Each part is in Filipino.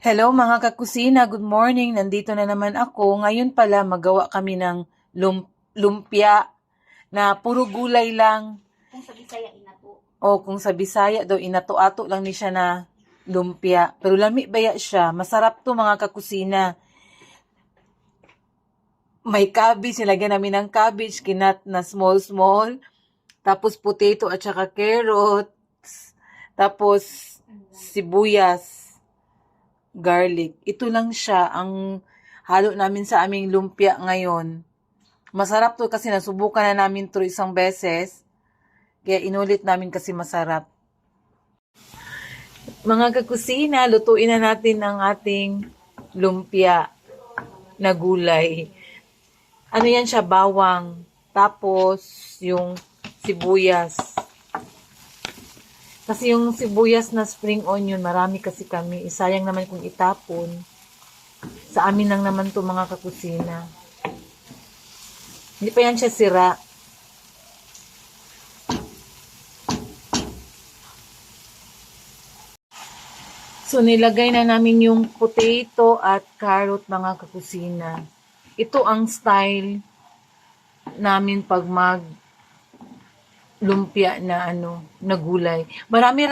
Hello mga kakusina, good morning. Nandito na naman ako. Ngayon pala magawa kami ng lumpia na puro gulay lang. Kung sa Bisaya, inato. O kung sa Bisaya daw, inato-ato lang ni siya na lumpia. Pero lami baya siya. Masarap to mga kakusina. May cabbage, nilagyan namin ng cabbage, kinat na small. Tapos potato at saka carrots. Tapos sibuyas. Garlic. Ito lang siya ang halo namin sa aming lumpia ngayon. Masarap to kasi nasubukan na namin to isang beses. Kaya inulit namin kasi masarap. Mga kakusina, lutuin na natin ang ating lumpia na gulay. Ano yan siya? Bawang. Tapos yung sibuyas. Kasi yung sibuyas na spring onion, marami kasi kami. Isayang naman kung itapon. Sa amin lang naman to mga kakusina. Hindi pa yan siya sira. So, nilagay na namin yung potato at carrot mga kakusina. Ito ang style namin pag lumpia na na gulay. Marami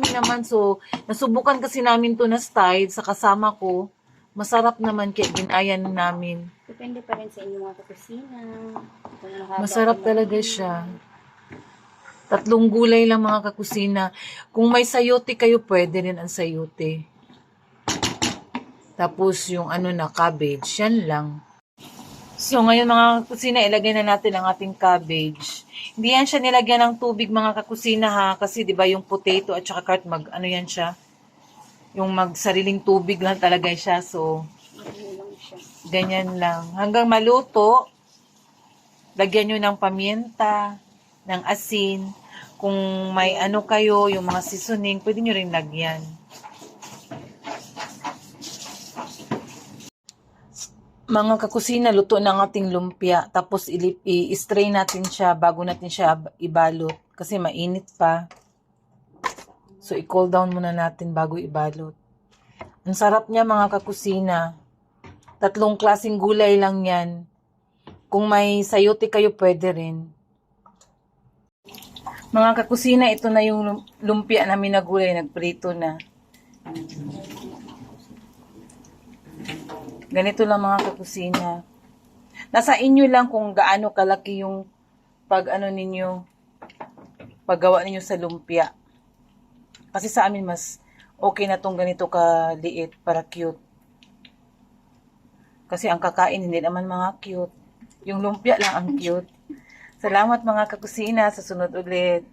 naman, so nasubukan kasi namin to na style sa kasama ko. Masarap naman kaya ginayan namin. Depende pa rin sa inyong mga kakusina. Masarap talaga siya. 3 gulay lang mga kakusina. Kung may sayote kayo, pwede rin ang sayote. Tapos yung na cabbage, yan lang. So, ngayon mga kakusina, ilagay na natin ang ating cabbage. Hindi yan siya nilagyan ng tubig mga kakusina ha. Kasi di ba yung potato at saka carrot, yan siya. Yung magsariling tubig lang talaga siya. So, ganyan lang. Hanggang maluto, lagyan nyo ng paminta, ng asin. Kung may kayo, yung mga seasoning, pwede nyo rin lagyan. Mga kakusina, luto ng ating lumpia. Tapos i-strain natin siya bago natin siya ibalot. Kasi mainit pa. So, i-cool down muna natin bago ibalot. Ang sarap niya mga kakusina. 3 klaseng gulay lang yan. Kung may sayote kayo, pwede rin. Mga kakusina, ito na yung lumpia namin na gulay. Nagprito na. Ganito lang mga kakusina. Nasa inyo lang kung gaano kalaki yung paggawa ninyo sa lumpia. Kasi sa amin mas okay na tong ganito kaliit para cute. Kasi ang kakain hindi naman mga cute. Yung lumpia lang ang cute. Salamat mga kakusina, sa sunod ulit.